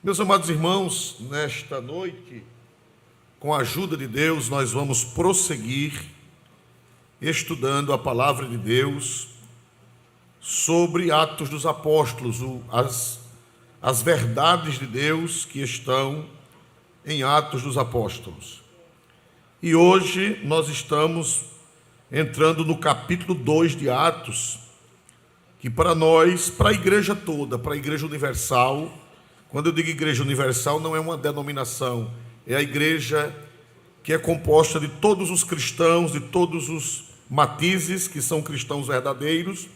Meus amados irmãos, nesta noite, com a ajuda de Deus, nós vamos prosseguir estudando a palavra de Deus sobre Atos dos Apóstolos, as verdades de Deus que estão em Atos dos Apóstolos. E hoje nós estamos entrando no capítulo 2 de Atos, que para nós, para a igreja toda, para a igreja universal, quando eu digo igreja universal, não é uma denominação, é a igreja que é composta de todos os cristãos, de todos os matizes, que são cristãos verdadeiros.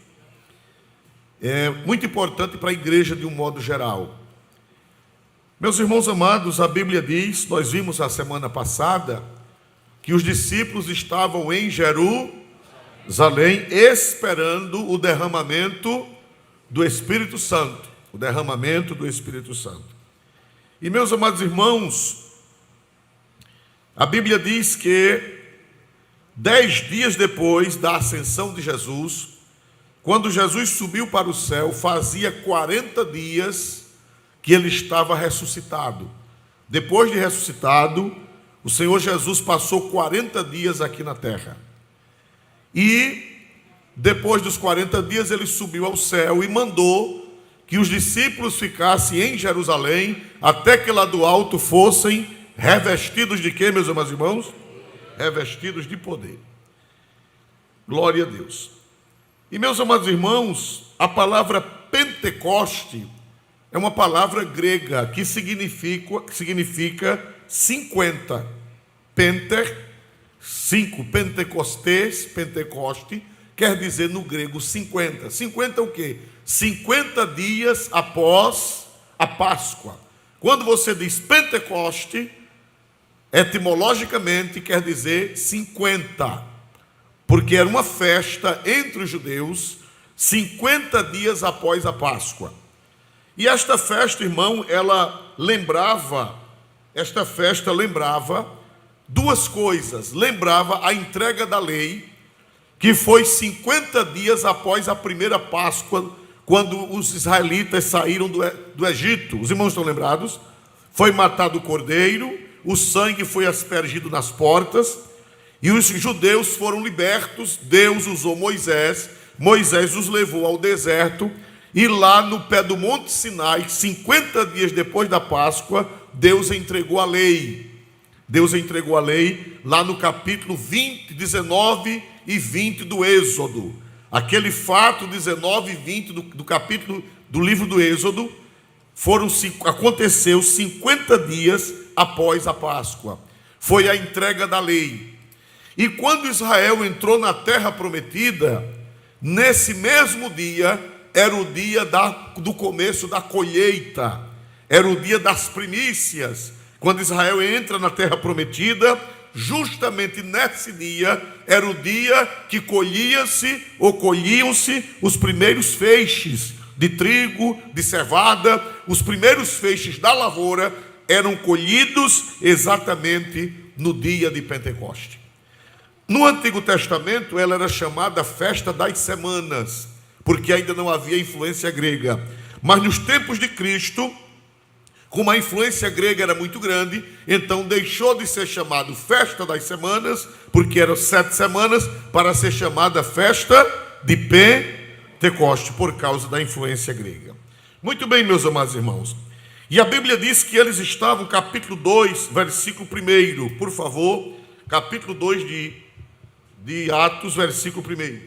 É muito importante para a igreja de um modo geral. Meus irmãos amados, a Bíblia diz, nós vimos a semana passada, que os discípulos estavam em Jerusalém esperando o derramamento do Espírito Santo. O derramamento do Espírito Santo. E meus amados irmãos, a Bíblia diz que 10 dias depois da ascensão de Jesus, quando Jesus subiu para o céu, fazia 40 dias que ele estava ressuscitado. Depois de ressuscitado, o Senhor Jesus passou 40 dias aqui na terra. E depois dos 40 dias ele subiu ao céu e mandou que os discípulos ficassem em Jerusalém, até que lá do alto fossem revestidos de quê, meus amados irmãos? Revestidos de poder. Glória a Deus. E meus amados irmãos, a palavra Pentecoste é uma palavra grega que significa 50. Penter, 5, Pentecostes, Pentecoste, quer dizer no grego 50. 50 é o quê? 50 dias após a Páscoa. Quando você diz Pentecoste, etimologicamente quer dizer 50, porque era uma festa entre os judeus, 50 dias após a Páscoa. E esta festa, irmão, esta festa lembrava duas coisas. Lembrava a entrega da lei, que foi 50 dias após a primeira Páscoa, quando os israelitas saíram do Egito. Os irmãos estão lembrados? Foi matado o cordeiro, o sangue foi aspergido nas portas, e os judeus foram libertos. Deus usou Moisés os levou ao deserto, e lá no pé do Monte Sinai, 50 dias depois da Páscoa, Deus entregou a lei. Deus entregou a lei lá no capítulo 20, 19 e 20 do Êxodo. Aquele fato 19 e 20 do capítulo do livro do Êxodo aconteceu 50 dias após a Páscoa. Foi a entrega da lei. E quando Israel entrou na terra prometida, nesse mesmo dia, era o dia do começo da colheita, era o dia das primícias. Quando Israel entra na terra prometida, justamente nesse dia, era o dia que colhiam-se os primeiros feixes de trigo, de cevada. Os primeiros feixes da lavoura eram colhidos exatamente no dia de Pentecoste. No Antigo Testamento, ela era chamada Festa das Semanas, porque ainda não havia influência grega. Mas nos tempos de Cristo, como a influência grega era muito grande, então deixou de ser chamado Festa das Semanas, porque eram 7 semanas, para ser chamada Festa de Pentecoste, por causa da influência grega. Muito bem, meus amados irmãos. E a Bíblia diz que eles estavam, capítulo 2, versículo 1, por favor, capítulo 2 de Atos, versículo 1.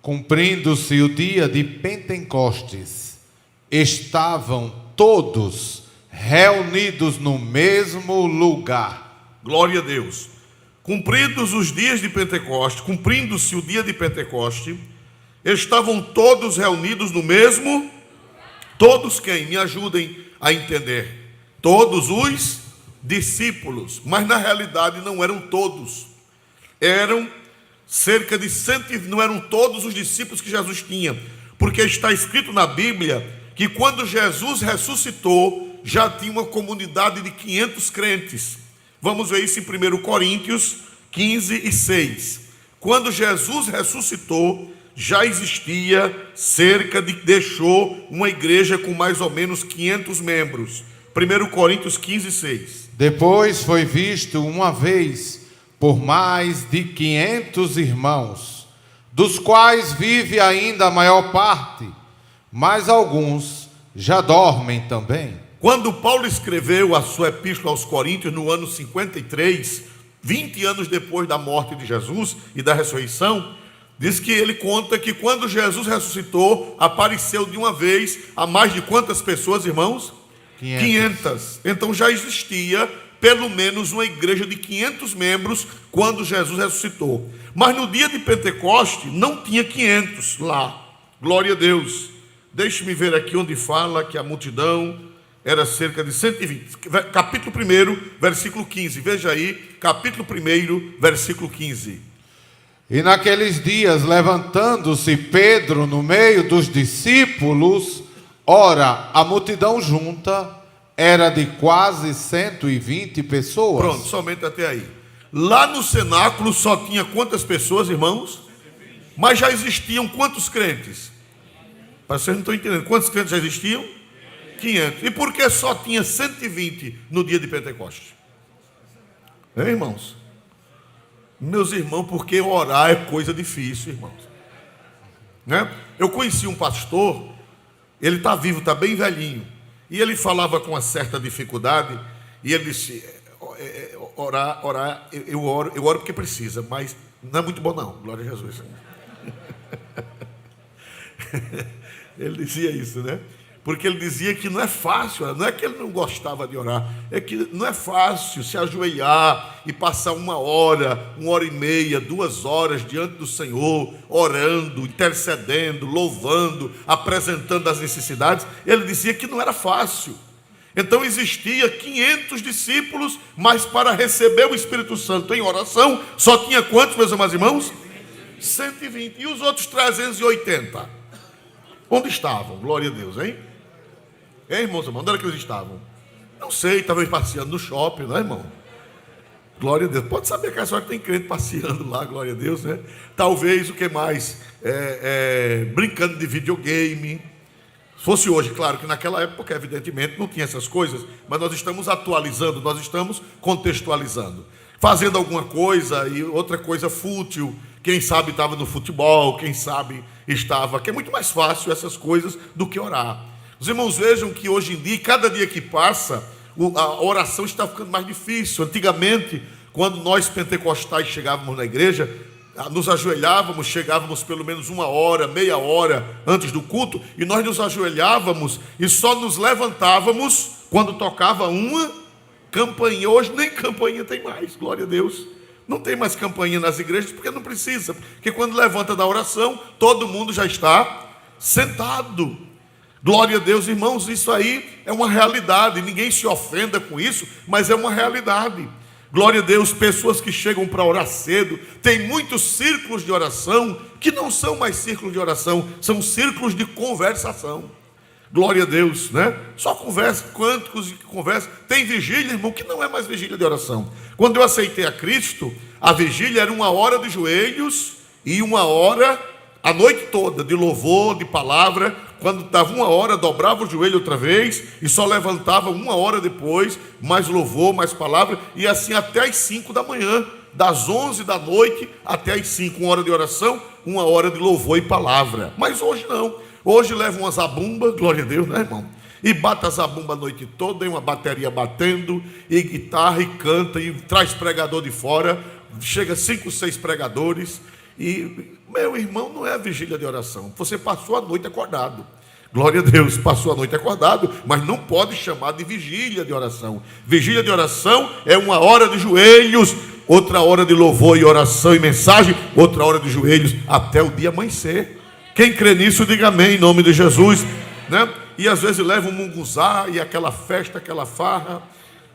Cumprindo-se o dia de Pentecostes, estavam todos reunidos no mesmo lugar. Glória a Deus. Cumpridos os dias de Pentecoste, cumprindo-se o dia de Pentecoste, estavam todos reunidos no mesmo. Todos quem? Me ajudem a entender. Todos os discípulos, mas na realidade não eram todos. Eram cerca de 100, não eram todos os discípulos que Jesus tinha, porque está escrito na Bíblia que quando Jesus ressuscitou, já tinha uma comunidade de 500 crentes. Vamos ver isso em 1 Coríntios 15 e 6. Quando Jesus ressuscitou, já existia deixou uma igreja com mais ou menos 500 membros. 1 Coríntios 15, 6. Depois foi visto uma vez por mais de 500 irmãos, dos quais vive ainda a maior parte, mas alguns já dormem também. Quando Paulo escreveu a sua epístola aos Coríntios no ano 53, 20 anos depois da morte de Jesus e da ressurreição, diz que ele conta que quando Jesus ressuscitou, apareceu de uma vez a mais de quantas pessoas, irmãos? 500. Então já existia pelo menos uma igreja de 500 membros quando Jesus ressuscitou. Mas no dia de Pentecoste não tinha 500 lá. Glória a Deus. Deixe-me ver aqui onde fala que a multidão era cerca de 120. Capítulo 1, versículo 15. Veja aí, capítulo 1, versículo 15. E naqueles dias, levantando-se Pedro no meio dos discípulos, ora, a multidão junta era de quase 120 pessoas. Pronto, somente até aí. Lá no cenáculo só tinha quantas pessoas, irmãos? Mas já existiam quantos crentes? Vocês não estão entendendo. Quantos crentes já existiam? 500. E por que só tinha 120 no dia de Pentecostes? Hein, irmãos? Meus irmãos, porque orar é coisa difícil, irmãos. Né? Eu conheci um pastor, ele está vivo, está bem velhinho, e ele falava com uma certa dificuldade, e ele disse, orar, eu oro porque precisa, mas não é muito bom não, glória a Jesus. Ele dizia isso, né? Porque ele dizia que não é fácil, não é que ele não gostava de orar, é que não é fácil se ajoelhar e passar 1 hora, 1h30, 2 horas diante do Senhor, orando, intercedendo, louvando, apresentando as necessidades. Ele dizia que não era fácil. Então existia 500 discípulos, mas para receber o Espírito Santo em oração, só tinha quantos, meus amados irmãos? 120. E os outros 380? Onde estavam? Glória a Deus, hein? Hein, irmãos? Onde era que eles estavam? Não sei, talvez passeando no shopping, não é, irmão? Glória a Deus. Pode saber que a senhora tem crente passeando lá, glória a Deus, né? Talvez, o que mais? Brincando de videogame. Se fosse hoje, claro que naquela época, evidentemente, não tinha essas coisas, mas nós estamos atualizando, nós estamos contextualizando. Fazendo alguma coisa e outra coisa fútil. Quem sabe estava no futebol, quem sabe estava... Que é muito mais fácil essas coisas do que orar. Os irmãos vejam que hoje em dia, cada dia que passa, a oração está ficando mais difícil. Antigamente, quando nós pentecostais chegávamos na igreja, nos ajoelhávamos, chegávamos pelo menos 1 hora, meia hora antes do culto, e nós nos ajoelhávamos e só nos levantávamos quando tocava uma campainha. Hoje nem campainha tem mais, glória a Deus. Não tem mais campainha nas igrejas porque não precisa, porque quando levanta da oração, todo mundo já está sentado. Glória a Deus, irmãos, isso aí é uma realidade, ninguém se ofenda com isso, mas é uma realidade. Glória a Deus, pessoas que chegam para orar cedo, tem muitos círculos de oração, que não são mais círculos de oração, são círculos de conversação. Glória a Deus, né? Só conversa, cânticos e conversa. Tem vigília, irmão, que não é mais vigília de oração. Quando eu aceitei a Cristo, a vigília era 1 hora de joelhos e 1 hora, a noite toda, de louvor, de palavra. Quando estava 1 hora, dobrava o joelho outra vez e só levantava 1 hora depois, mais louvor, mais palavra, e assim até as 5 da manhã, das 11 da noite até as 5, 1 hora de oração, 1 hora de louvor e palavra. Mas hoje não. Hoje leva uma zabumba, glória a Deus, né, irmão? E bate a zabumba a noite toda, e uma bateria batendo, e guitarra, e canta, e traz pregador de fora, chega 5, 6 pregadores, e, meu irmão, não é a vigília de oração. Você passou a noite acordado. Glória a Deus, passou a noite acordado, mas não pode chamar de vigília de oração. Vigília de oração é 1 hora de joelhos, outra hora de louvor e oração e mensagem, outra hora de joelhos, até o dia amanhecer. Quem crê nisso, diga amém, em nome de Jesus, né? E às vezes leva um munguzá e aquela festa, aquela farra,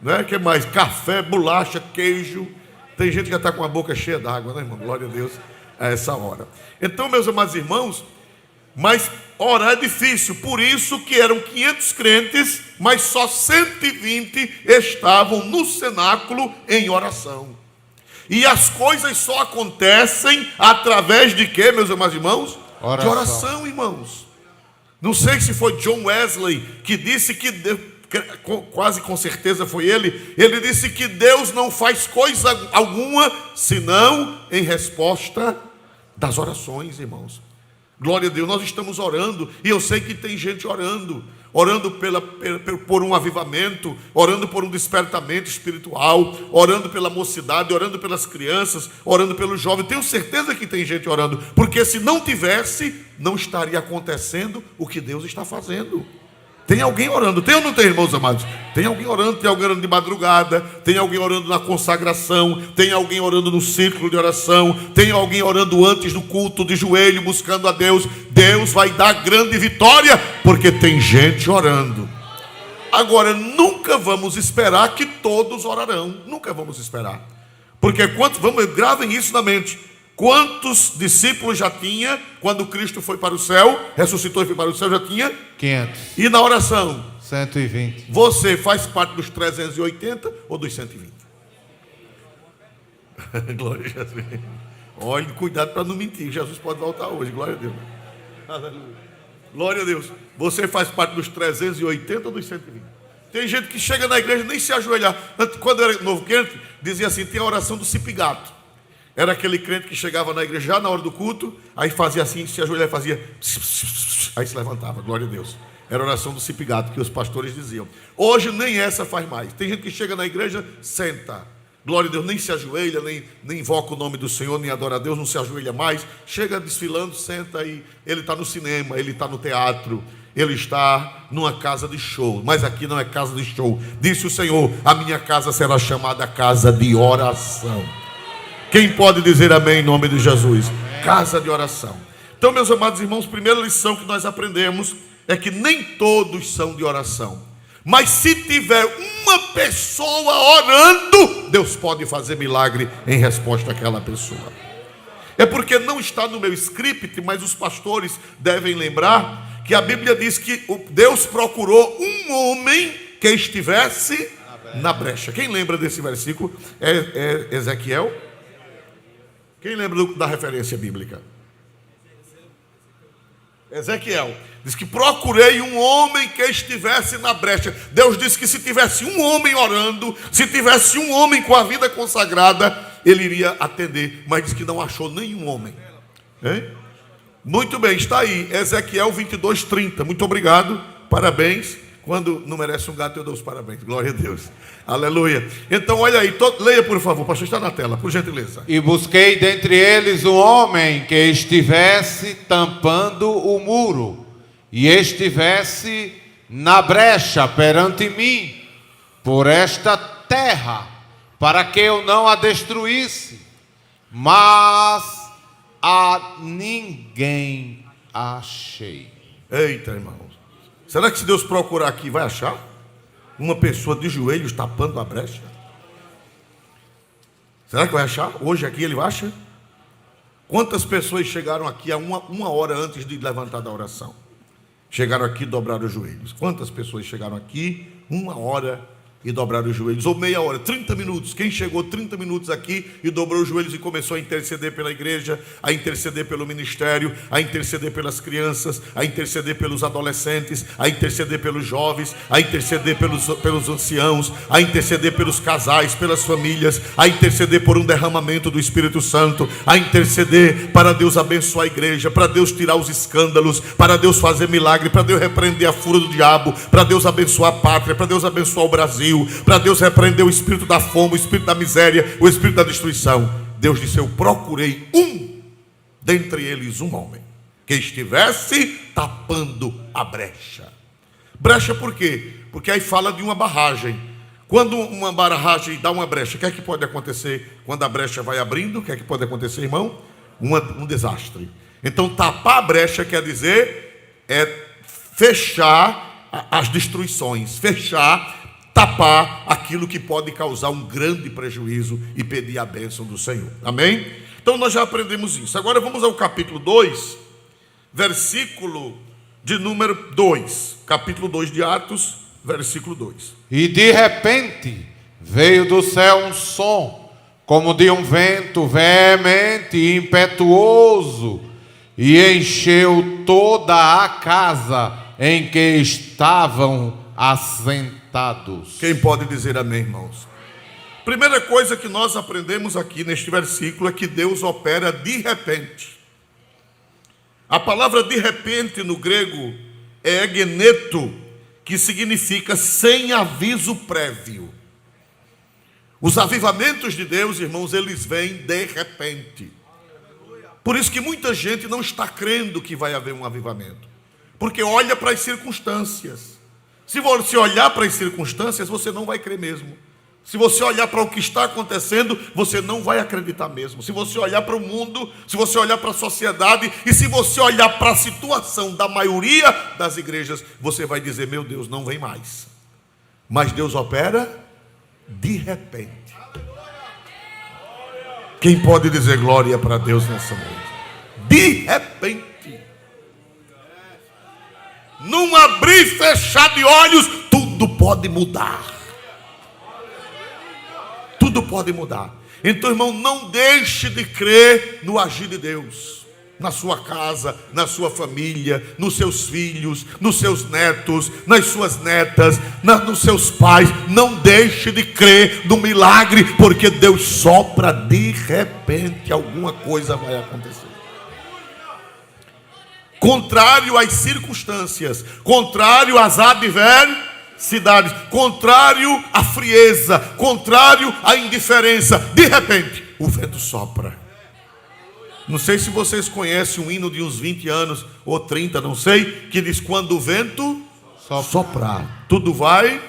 né? Que mais? Café, bolacha, queijo. Tem gente que já está com a boca cheia d'água, né, irmão? Glória a Deus, a essa hora. Então, meus amados irmãos, mas orar é difícil, por isso que eram 500 crentes, mas só 120 estavam no cenáculo em oração. E as coisas só acontecem através de quê, meus amados irmãos? Oração. De oração, irmãos. Não sei se foi John Wesley que disse que quase com certeza foi ele. Ele disse que Deus não faz coisa alguma senão em resposta das orações, irmãos. Glória a Deus, nós estamos orando, e eu sei que tem gente orando por um avivamento, orando por um despertamento espiritual, orando pela mocidade, orando pelas crianças, orando pelos jovens. Tenho certeza que tem gente orando, porque se não tivesse, não estaria acontecendo o que Deus está fazendo. Tem alguém orando, tem ou não tem, irmãos amados? Tem alguém orando de madrugada, tem alguém orando na consagração, tem alguém orando no círculo de oração, tem alguém orando antes do culto, de joelho, buscando a Deus. Deus vai dar grande vitória, porque tem gente orando. Agora, nunca vamos esperar que todos orarão, nunca vamos esperar, porque gravem isso na mente. Quantos discípulos já tinha quando Cristo foi para o céu, ressuscitou e foi para o céu? Já tinha 500. E na oração? 120. Você faz parte dos 380 ou dos 120? Glória a Jesus. Olha, cuidado para não mentir. Jesus pode voltar hoje. Glória a Deus. Aleluia. Glória a Deus. Você faz parte dos 380 ou dos 120? Tem gente que chega na igreja e nem se ajoelhar. Quando eu era novo crente, dizia assim: tem a oração do cipigato. Era aquele crente que chegava na igreja já na hora do culto, aí fazia assim, se ajoelhava, fazia, aí se levantava. Glória a Deus. Era a oração do cipigato que os pastores diziam. Hoje nem essa faz mais. Tem gente que chega na igreja, senta. Glória a Deus, nem se ajoelha, nem invoca o nome do Senhor, nem adora a Deus, não se ajoelha mais. Chega desfilando, senta e ele está no cinema, ele está no teatro, ele está numa casa de show. Mas aqui não é casa de show. Disse o Senhor: a minha casa será chamada casa de oração. Quem pode dizer amém em nome de Jesus? Amém. Casa de oração. Então, meus amados irmãos, primeira lição que nós aprendemos é que nem todos são de oração. Mas se tiver uma pessoa orando, Deus pode fazer milagre em resposta àquela pessoa. É porque não está no meu script, mas os pastores devem lembrar que a Bíblia diz que Deus procurou um homem que estivesse na brecha. Quem lembra desse versículo? É Ezequiel? Quem lembra da referência bíblica? Ezequiel diz que procurei um homem que estivesse na brecha. Deus disse que se tivesse um homem orando, se tivesse um homem com a vida consagrada, ele iria atender. Mas diz que não achou nenhum homem. Hein? Muito bem, está aí Ezequiel 22:30. Muito obrigado, parabéns. Quando não merece um gato, eu dou os parabéns. Glória a Deus. Aleluia. Então, olha aí, leia por favor, pastor, está na tela, por gentileza. E busquei dentre eles um homem que estivesse tampando o muro e estivesse na brecha perante mim por esta terra, para que eu não a destruísse. Mas a ninguém achei. Eita, irmãos. Será que se Deus procurar aqui, vai achar uma pessoa de joelhos tapando a brecha? Será que vai achar? Hoje aqui ele acha? Quantas pessoas chegaram aqui a uma hora antes de levantar da oração? Chegaram aqui e dobraram os joelhos. Quantas pessoas chegaram aqui 1 hora e dobraram os joelhos? Ou meia hora, 30 minutos. Quem chegou 30 minutos aqui e dobrou os joelhos e começou a interceder pela igreja, a interceder pelo ministério, a interceder pelas crianças, a interceder pelos adolescentes, a interceder pelos jovens, a interceder pelos anciãos, a interceder pelos casais, pelas famílias, a interceder por um derramamento do Espírito Santo, a interceder para Deus abençoar a igreja, para Deus tirar os escândalos, para Deus fazer milagre, para Deus repreender a fúria do diabo, para Deus abençoar a pátria, para Deus abençoar o Brasil, para Deus repreender o espírito da fome, o espírito da miséria, o espírito da destruição. Deus disse: eu procurei dentre eles um homem que estivesse tapando a brecha. Brecha por quê? Porque aí fala de uma barragem. Quando uma barragem dá uma brecha, o que é que pode acontecer? Quando a brecha vai abrindo, o que é que pode acontecer, irmão? Um desastre. Então tapar a brecha quer dizer fechar as destruições, tapar aquilo que pode causar um grande prejuízo e pedir a bênção do Senhor. Amém? Então nós já aprendemos isso. Agora vamos ao capítulo 2, versículo de número 2. Capítulo 2 de Atos, versículo 2. E de repente veio do céu um som, como de um vento veemente e impetuoso, e encheu toda a casa em que estavam assentados. Quem pode dizer amém, irmãos? Primeira coisa que nós aprendemos aqui neste versículo é que Deus opera de repente. A palavra de repente no grego é egeneto, que significa sem aviso prévio. Os avivamentos de Deus, irmãos, eles vêm de repente. Por isso que muita gente não está crendo que vai haver um avivamento, porque olha para as circunstâncias. Se você olhar para as circunstâncias, você não vai crer mesmo. Se você olhar para o que está acontecendo, você não vai acreditar mesmo. Se você olhar para o mundo, se você olhar para a sociedade e se você olhar para a situação da maioria das igrejas, você vai dizer, meu Deus, não vem mais. Mas Deus opera de repente. Quem pode dizer glória para Deus nessa noite? De repente. Num abrir e fechar de olhos, tudo pode mudar. Tudo pode mudar. Então, irmão, não deixe de crer no agir de Deus. Na sua casa, na sua família, nos seus filhos, nos seus netos, nas suas netas, nos seus pais. Não deixe de crer no milagre, porque Deus sopra de repente, alguma coisa vai acontecer. Contrário às circunstâncias, contrário às adversidades, contrário à frieza, contrário à indiferença, de repente, o vento sopra. Não sei se vocês conhecem um hino de uns 20 anos ou 30, não sei, que diz: quando o vento soprar, tudo vai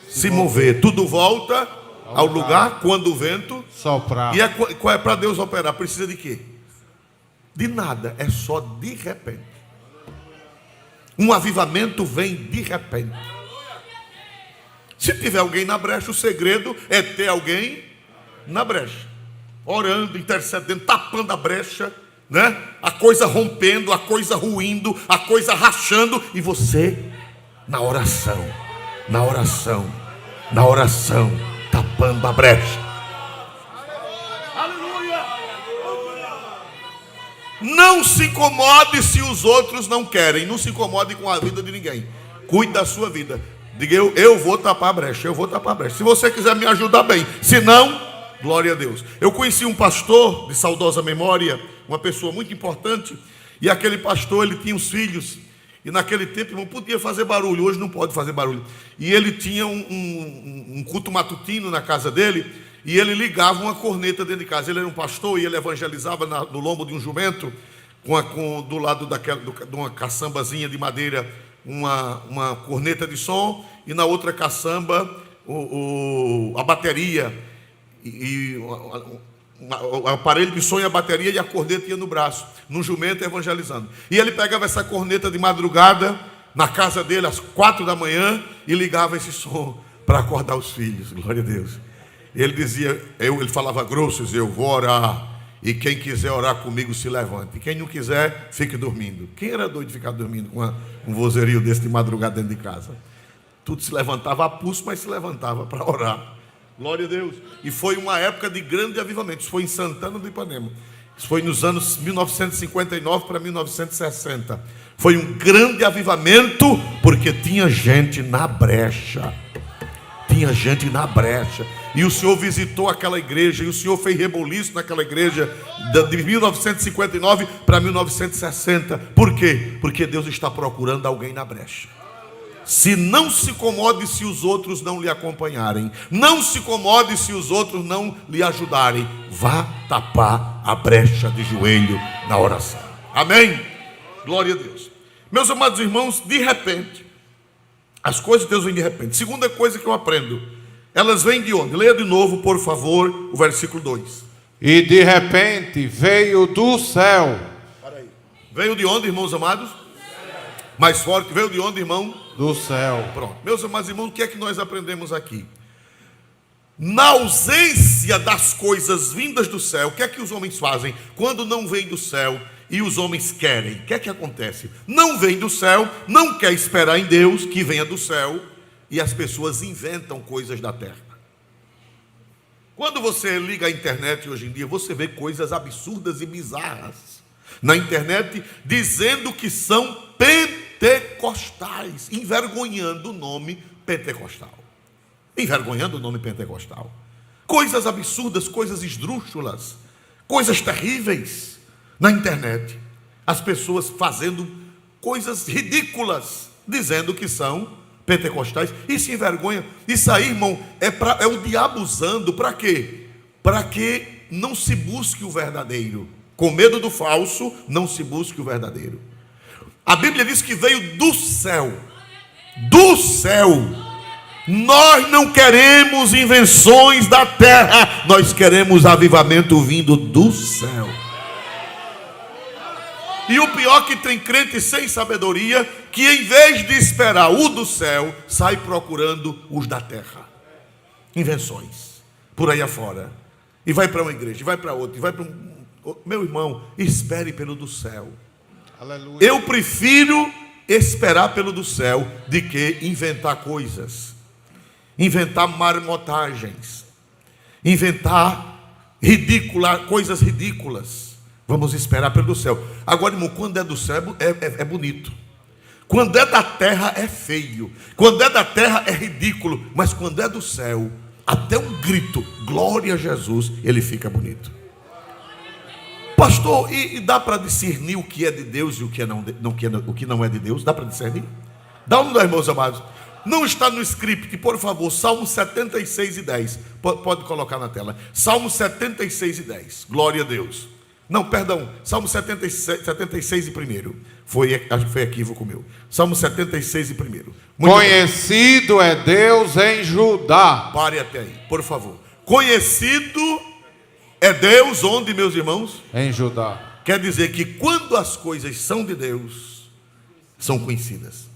se mover, tudo volta ao lugar quando o vento soprar. E para Deus operar, precisa de quê? De nada, é só de repente. Um avivamento vem de repente. Se tiver alguém na brecha, o segredo é ter alguém na brecha, orando, intercedendo, tapando a brecha, né? A coisa rompendo, a coisa ruindo, a coisa rachando, e você na oração, tapando a brecha. Aleluia! Não se incomode se os outros não querem. Não se incomode com a vida de ninguém. Cuide da sua vida. Diga, eu vou tapar a brecha, eu vou tapar a brecha. Se você quiser me ajudar, bem. Se não, glória a Deus. Eu conheci um pastor de saudosa memória, uma pessoa muito importante, e aquele pastor, ele tinha os filhos, e naquele tempo não podia fazer barulho, hoje não pode fazer barulho. E ele tinha um culto matutino na casa dele, e ele ligava uma corneta dentro de casa. Ele era um pastor e ele evangelizava no lombo de um jumento, do lado de uma caçambazinha de madeira, uma corneta de som, e na outra caçamba a bateria, o aparelho de som e a bateria, e a corneta ia no braço, no jumento, evangelizando. E ele pegava essa corneta de madrugada na casa dele às 4 da manhã e ligava esse som para acordar os filhos. Glória a Deus. Ele dizia, ele falava grosso, dizia, eu vou orar, e quem quiser orar comigo se levante, quem não quiser fique dormindo. Quem era doido de ficar dormindo com um vozerio desse de madrugada dentro de casa? Tudo se levantava a pulso, mas se levantava para orar. Glória a Deus. E foi uma época de grande avivamento. Isso foi em Santana do Ipanema. Isso foi nos anos 1959 para 1960. Foi um grande avivamento, porque tinha gente na brecha. Tinha gente na brecha. E o Senhor visitou aquela igreja, e o Senhor fez reboliço naquela igreja de 1959 para 1960. Por quê? Porque Deus está procurando alguém na brecha. Se não se incomode se os outros não lhe acompanharem. Não se incomode se os outros não lhe ajudarem. Vá tapar a brecha de joelho na oração. Amém? Glória a Deus. Meus amados irmãos, de repente, as coisas de Deus vêm de repente. Segunda coisa que eu aprendo, elas vêm de onde? Leia de novo, por favor, o versículo 2. E de repente veio do céu. Veio de onde, irmãos amados? Mais forte, veio de onde, irmão? Do céu. Pronto. Meus amados irmãos, o que é que nós aprendemos aqui? Na ausência das coisas vindas do céu, o que é que os homens fazem? Quando não vem do céu e os homens querem, o que é que acontece? Não vem do céu, não quer esperar em Deus que venha do céu, e as pessoas inventam coisas da terra. Quando você liga a internet hoje em dia, você vê coisas absurdas e bizarras na internet, dizendo que são pentecostais, envergonhando o nome pentecostal, envergonhando o nome pentecostal. Coisas absurdas, coisas esdrúxulas, coisas terríveis na internet. As pessoas fazendo coisas ridículas, dizendo que são pentecostais e se envergonham. Isso aí, irmão, é o diabo usando para quê? Para que não se busque o verdadeiro. Com medo do falso, não se busque o verdadeiro. A Bíblia diz que veio do céu. Do céu. Nós não queremos invenções da terra, nós queremos avivamento vindo do céu. E o pior que tem crente sem sabedoria, que em vez de esperar o do céu, sai procurando os da terra. Invenções, por aí afora. E vai para uma igreja, e vai para outra, e vai para um... Meu irmão, espere pelo do céu. Aleluia. Eu prefiro esperar pelo do céu de que inventar coisas. Inventar marmotagens, inventar coisas ridículas. Vamos esperar pelo céu. Agora, irmão, quando é do céu é bonito. Quando é da terra é feio. Quando é da terra é ridículo. Mas quando é do céu, até um grito, glória a Jesus, ele fica bonito. Pastor, e dá para discernir o que é de Deus e o que não é de Deus? Dá para discernir? Dá um dos irmãos amados. Não está no script, por favor, Salmo 76 e 10. Pode colocar na tela. Salmo 76 e 10. Glória a Deus. Não, perdão. Salmo 76 e 1. Acho que foi equívoco meu. Salmo 76 e 1. Conhecido é Deus em Judá. Pare até aí, por favor. Conhecido é Deus onde, meus irmãos? Em Judá. Quer dizer que quando as coisas são de Deus, são conhecidas.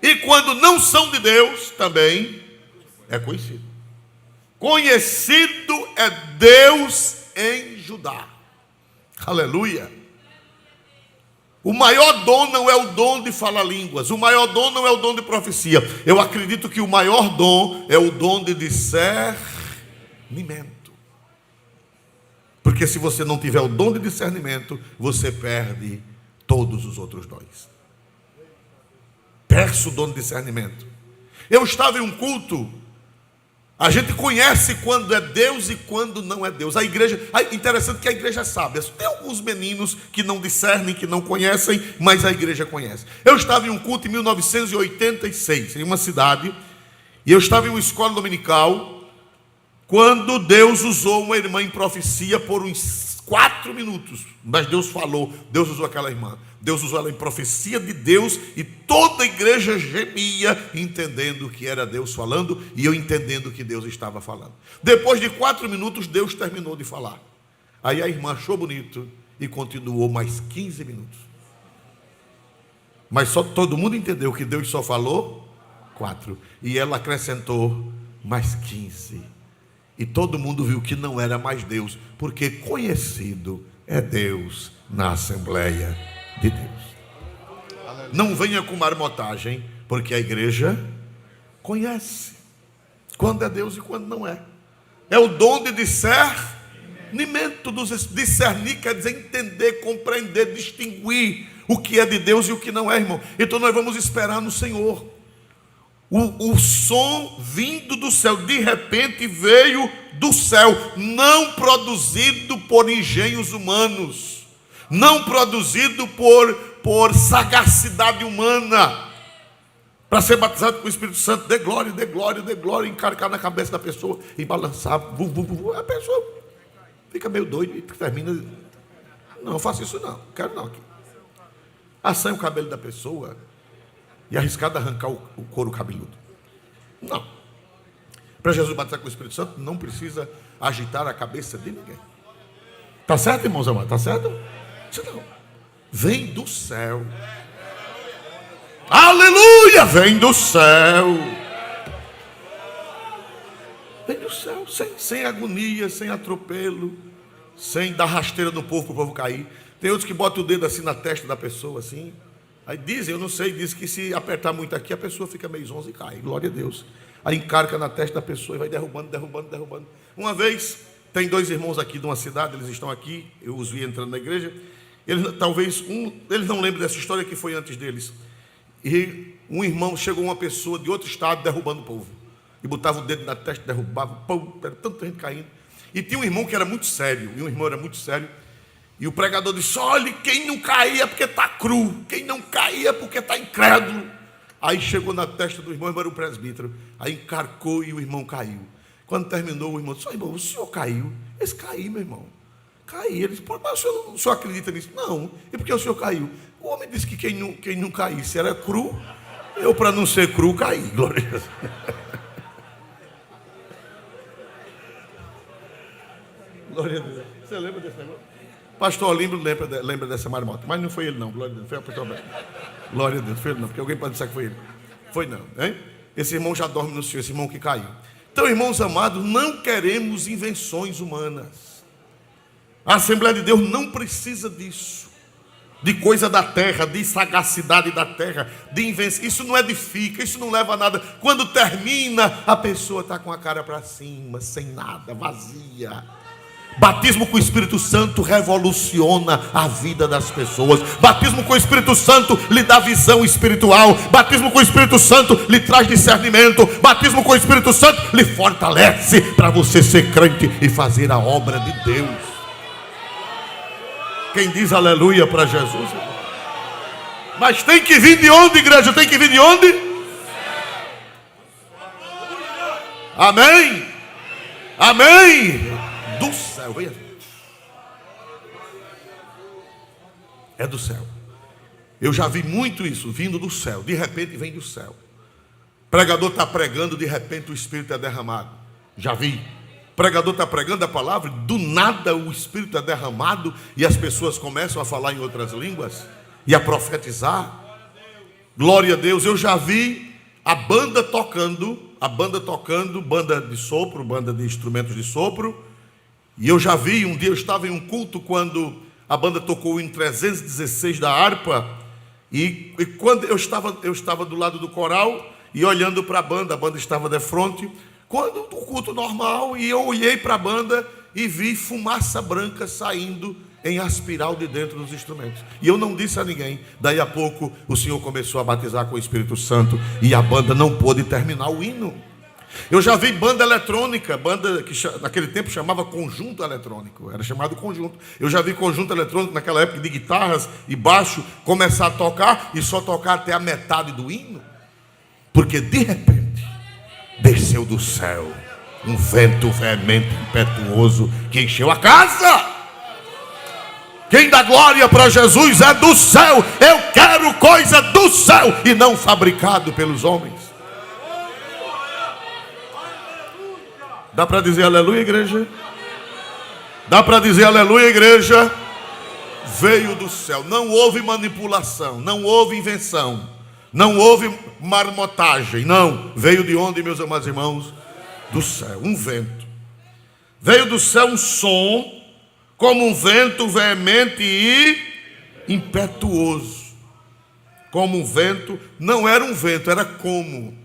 E quando não são de Deus, também é conhecido. Conhecido é Deus em Judá. Aleluia. O maior dom não é o dom de falar línguas. O maior dom não é o dom de profecia. Eu acredito que o maior dom é o dom de discernimento. Porque se você não tiver o dom de discernimento, você perde todos os outros dons. Perde o dom de discernimento. Eu estava em um culto. A gente conhece quando é Deus e quando não é Deus. A igreja, interessante que a igreja sabe. Tem alguns meninos que não discernem, que não conhecem, mas a igreja conhece. Eu estava em um culto em 1986, em uma cidade, e eu estava em uma escola dominical, quando Deus usou uma irmã em profecia por uns 4 minutos. Mas Deus falou, Deus usou aquela irmã. Deus usou ela em profecia de Deus e toda a igreja gemia, entendendo que era Deus falando e eu entendendo que Deus estava falando. Depois de 4 minutos, Deus terminou de falar. Aí a irmã achou bonito e continuou mais 15 minutos. Mas só todo mundo entendeu que Deus só falou 4. E ela acrescentou mais 15. E todo mundo viu que não era mais Deus, porque conhecido é Deus na Assembleia de Deus. Não venha com marmotagem, porque a igreja conhece quando é Deus e quando não é. É o dom de discernimento. Discernir quer dizer entender, compreender, distinguir o que é de Deus e o que não é, irmão. Então nós vamos esperar no Senhor. O som vindo do céu, de repente veio do céu, não produzido por engenhos humanos, não produzido por sagacidade humana, para ser batizado com o Espírito Santo, dê glória, dê glória, dê glória, encarcar na cabeça da pessoa e balançar, a pessoa fica meio doida e termina, não faça isso não, quero não aqui. Assanha o cabelo da pessoa e arriscado arrancar o couro cabeludo. Não. Para Jesus batizar com o Espírito Santo, não precisa agitar a cabeça de ninguém. Está certo, irmãos amados? Está certo? Não. Vem do céu. Aleluia! Vem do céu. Vem do céu. Sem agonia, sem atropelo, sem dar rasteira no povo para o povo cair. Tem outros que botam o dedo assim na testa da pessoa, assim. Aí dizem, eu não sei, diz que se apertar muito aqui, a pessoa fica meio zonza e cai. Glória a Deus. Aí encarca na testa da pessoa e vai derrubando. Uma vez, tem 2 irmãos aqui de uma cidade, eles estão aqui, eu os vi entrando na igreja. Eles não lembram dessa história que foi antes deles. E um irmão, chegou uma pessoa de outro estado derrubando o povo. E botava o dedo na testa, derrubava, pão, era tanta gente caindo. E tinha um irmão que era muito sério, e o pregador disse: olha, quem não caía porque está cru, quem não caía porque está incrédulo. Aí chegou na testa do irmão era um presbítero, aí encarcou e o irmão caiu. Quando terminou, o irmão disse: irmão, o senhor caiu? Esse caiu, meu irmão. Caí. Ele disse: mas o senhor acredita nisso? Não. E por que o senhor caiu? O homem disse que quem não caísse era cru. Eu, para não ser cru, caí. Glória a Deus. Glória a Deus. Você lembra desse negócio? Pastor Olímpio lembra dessa marmota. Mas não foi ele não, glória a Deus. Foi o pastor Alberto. Glória a Deus, foi ele não. Porque alguém pode dizer que foi ele. Foi não, hein? Esse irmão já dorme no Senhor, esse irmão que caiu. Então, irmãos amados, não queremos invenções humanas. A Assembleia de Deus não precisa disso. De coisa da terra, de sagacidade da terra, de invenção. Isso não edifica, isso não leva a nada. Quando termina, a pessoa está com a cara para cima, sem nada, vazia. Batismo com o Espírito Santo revoluciona a vida das pessoas. Batismo com o Espírito Santo lhe dá visão espiritual. Batismo com o Espírito Santo lhe traz discernimento. Batismo com o Espírito Santo lhe fortalece para você ser crente e fazer a obra de Deus. Quem diz aleluia para Jesus? Mas tem que vir de onde, igreja? Tem que vir de onde? Amém? Amém? Do céu, venha. É do céu. Eu já vi muito isso, vindo do céu. De repente vem do céu. O pregador está pregando, de repente o Espírito é derramado. Já vi. O pregador está pregando a palavra, do nada o Espírito é derramado e as pessoas começam a falar em outras línguas e a profetizar. Glória a Deus. Eu já vi a banda tocando, banda de sopro, banda de instrumentos de sopro. E eu já vi, um dia eu estava em um culto quando a banda tocou em 316 da harpa. E quando eu estava do lado do coral e olhando para a banda estava de frente. Quando o culto normal, e eu olhei para a banda e vi fumaça branca saindo em aspiral de dentro dos instrumentos. E eu não disse a ninguém. Daí a pouco o Senhor começou a batizar com o Espírito Santo e a banda não pôde terminar o hino. Eu já vi banda eletrônica, banda que naquele tempo chamava conjunto eletrônico, era chamado conjunto. Eu já vi conjunto eletrônico naquela época de guitarras e baixo começar a tocar e só tocar até a metade do hino. Porque de repente desceu do céu um vento veemente, impetuoso, que encheu a casa. Quem dá glória para Jesus é do céu. Eu quero coisa do céu e não fabricado pelos homens. Dá para dizer aleluia, igreja? Dá para dizer aleluia, igreja? Veio do céu. Não houve manipulação, não houve invenção, não houve marmotagem, não. Veio de onde, meus amados irmãos? Do céu, um vento. Veio do céu um som, como um vento veemente e impetuoso. Como um vento, não era um vento, era como.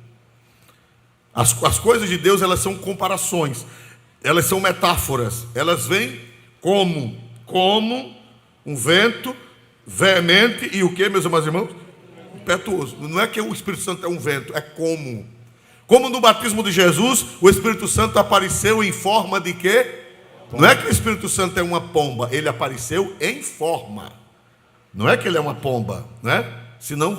As coisas de Deus, elas são comparações, elas são metáforas, elas vêm como um vento veemente e o que, meus amados irmãos? Impetuoso. Não é que o Espírito Santo é um vento, é como no batismo de Jesus, o Espírito Santo apareceu em forma de quê? Não é que o Espírito Santo é uma pomba, ele apareceu em forma. Não é que ele é uma pomba, né? Senão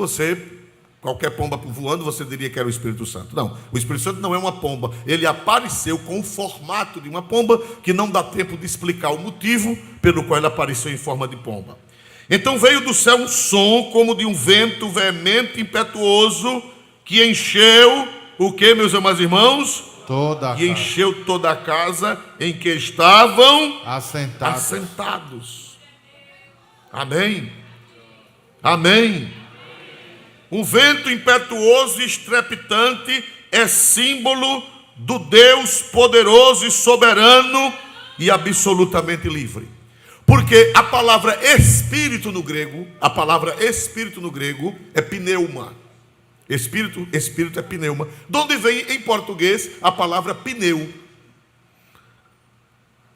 qualquer pomba voando, você diria que era o Espírito Santo. Não, o Espírito Santo não é uma pomba. Ele apareceu com o formato de uma pomba, que não dá tempo de explicar o motivo pelo qual ele apareceu em forma de pomba. Então veio do céu um som como de um vento veemente, impetuoso, que encheu o que, meus amados irmãos? Encheu toda a casa em que estavam assentados. Amém? Amém? Um vento impetuoso e estrepitante é símbolo do Deus poderoso e soberano e absolutamente livre. Porque a palavra espírito no grego é pneuma. Espírito é pneuma. De onde vem em português a palavra pneu?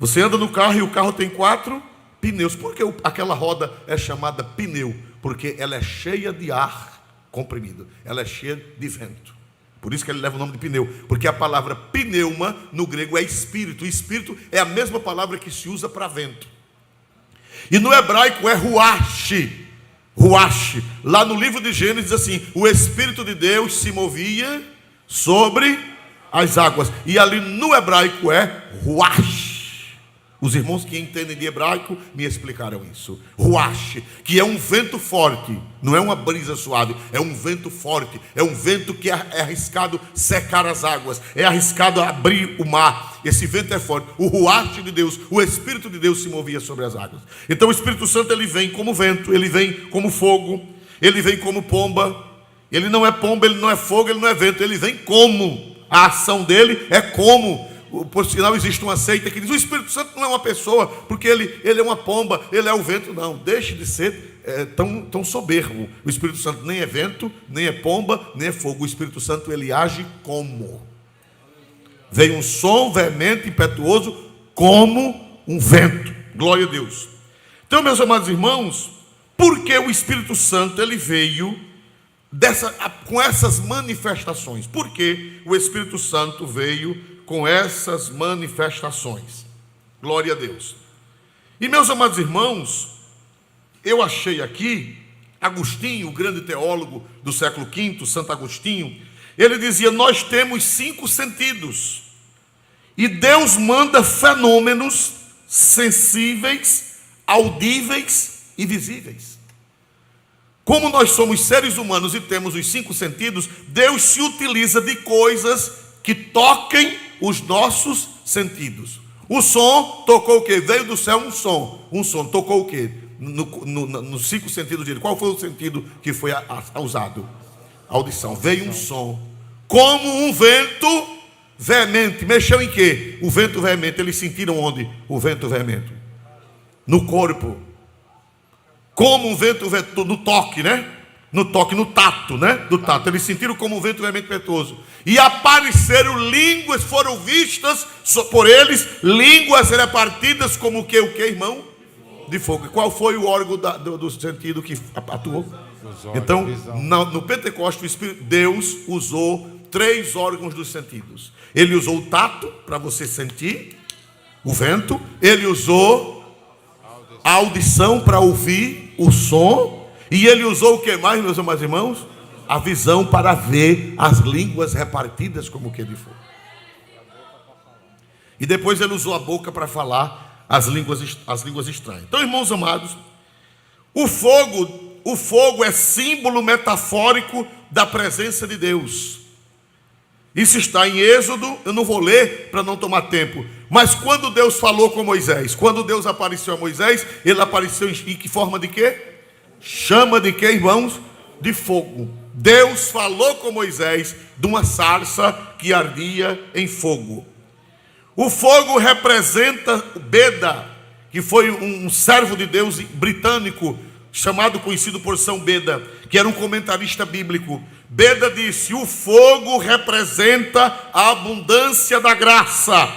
Você anda no carro e o carro tem 4 pneus. Por que aquela roda é chamada pneu? Porque ela é cheia de ar comprimido. Ela é cheia de vento. Por isso que ele leva o nome de pneu. Porque a palavra pneuma, no grego, é espírito. O espírito é a mesma palavra que se usa para vento. E no hebraico é ruach. Ruach. Lá no livro de Gênesis diz assim: o Espírito de Deus se movia sobre as águas. E ali no hebraico é ruach. Os irmãos que entendem de hebraico me explicaram isso. Ruach, que é um vento forte, não é uma brisa suave, é um vento forte, é um vento que é arriscado secar as águas, é arriscado abrir o mar. Esse vento é forte. O ruach de Deus, o Espírito de Deus se movia sobre as águas. Então o Espírito Santo, ele vem como vento, ele vem como fogo, ele vem como pomba. Ele não é pomba, ele não é fogo, ele não é vento, ele vem como. A ação dele é como. Por sinal, existe uma seita que diz: o Espírito Santo não é uma pessoa, porque ele é uma pomba, ele é o vento. Não, deixe de ser tão soberbo. O Espírito Santo nem é vento, nem é pomba, nem é fogo. O Espírito Santo, ele age como? Vem um som veemente, impetuoso, como um vento. Glória a Deus. Então, meus amados irmãos, por que o Espírito Santo, ele veio com essas manifestações? Por que o Espírito Santo veio com essas manifestações? Glória a Deus. E meus amados irmãos, eu achei aqui Agostinho, o grande teólogo do século V, Santo Agostinho, ele dizia: nós temos 5 sentidos, e Deus manda fenômenos sensíveis, audíveis e visíveis. Como nós somos seres humanos e temos os 5 sentidos, Deus se utiliza de coisas que toquem os nossos sentidos. O som tocou o quê? Veio do céu um som. Um som tocou o quê? Nos 5 sentidos dele. Qual foi o sentido que foi usado? A audição. Veio um som. Como um vento veemente. Mexeu em quê? O vento veemente. Eles sentiram onde? O vento veemente. No corpo. Como um vento no toque, né? No toque, no tato, né? Do tato. Eles sentiram como um vento veemente impetuoso. E apareceram línguas, foram vistas por eles, línguas repartidas como o que, irmão? De fogo. E qual foi o órgão do sentido que atuou? Então, no Pentecostes, Deus usou 3 órgãos dos sentidos. Ele usou o tato, para você sentir o vento. Ele usou a audição, para ouvir o som. E ele usou o que mais, meus amados irmãos? A visão, para ver as línguas repartidas como que de fogo. E depois ele usou a boca para falar as línguas estranhas. Então, irmãos amados, o fogo é símbolo metafórico da presença de Deus. Isso está em Êxodo. Eu não vou ler para não tomar tempo. Mas quando Deus falou com Moisés, quando Deus apareceu a Moisés, ele apareceu em que forma de quê? Chama de quê, irmãos? De fogo. Deus falou com Moisés de uma sarça que ardia em fogo. O fogo representa Beda, que foi um servo de Deus britânico, conhecido por São Beda, que era um comentarista bíblico. Beda disse: o fogo representa a abundância da graça,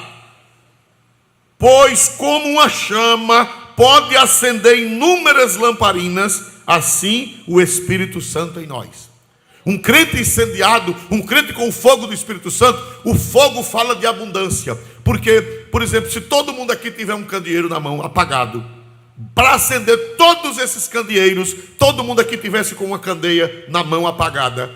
pois como uma chama pode acender inúmeras lamparinas, assim o Espírito Santo em nós. Um crente incendiado, um crente com o fogo do Espírito Santo, o fogo fala de abundância. Porque, por exemplo, se todo mundo aqui tiver um candeeiro na mão apagado, para acender todos esses candeeiros, todo mundo aqui tivesse com uma candeia na mão apagada,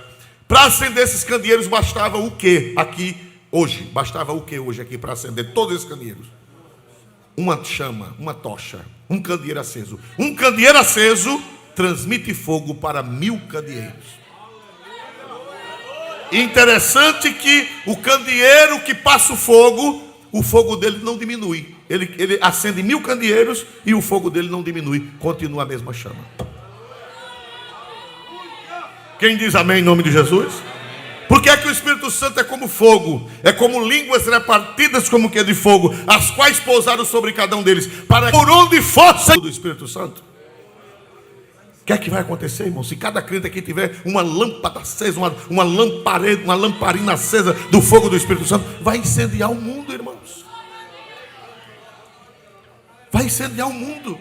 para acender esses candeeiros bastava o que aqui hoje? Bastava o que hoje aqui para acender todos esses candeeiros? Uma chama, uma tocha, um candeeiro aceso. Um candeeiro aceso transmite fogo para 1000 candeeiros. Interessante que o candeeiro que passa o fogo dele não diminui. Ele acende 1000 candeeiros e o fogo dele não diminui, continua a mesma chama. Quem diz amém em nome de Jesus? Porque é que o Espírito Santo é como fogo, é como línguas repartidas como que é de fogo, as quais pousaram sobre cada um deles, para por onde fosse do Espírito Santo. O que é que vai acontecer, irmão? Se cada crente aqui tiver uma lâmpada acesa, uma lamparina acesa do fogo do Espírito Santo, vai incendiar o mundo, irmãos. Vai incendiar o mundo.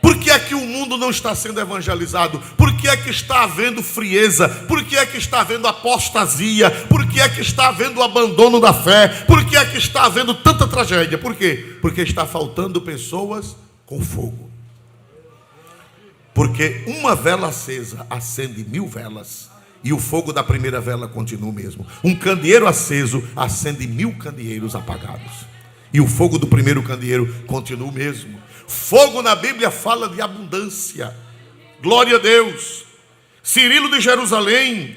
Porque é que o mundo não está sendo evangelizado? Por que é que está havendo frieza? Por que é que está havendo apostasia? Por que é que está havendo o abandono da fé? Por que é que está havendo tanta tragédia? Por quê? Porque está faltando pessoas com fogo. Porque uma vela acesa acende 1000 velas, e o fogo da primeira vela continua o mesmo. Um candeeiro aceso acende 1000 candeeiros apagados, e o fogo do primeiro candeeiro continua o mesmo. Fogo na Bíblia fala de abundância. Glória a Deus. Cirilo de Jerusalém,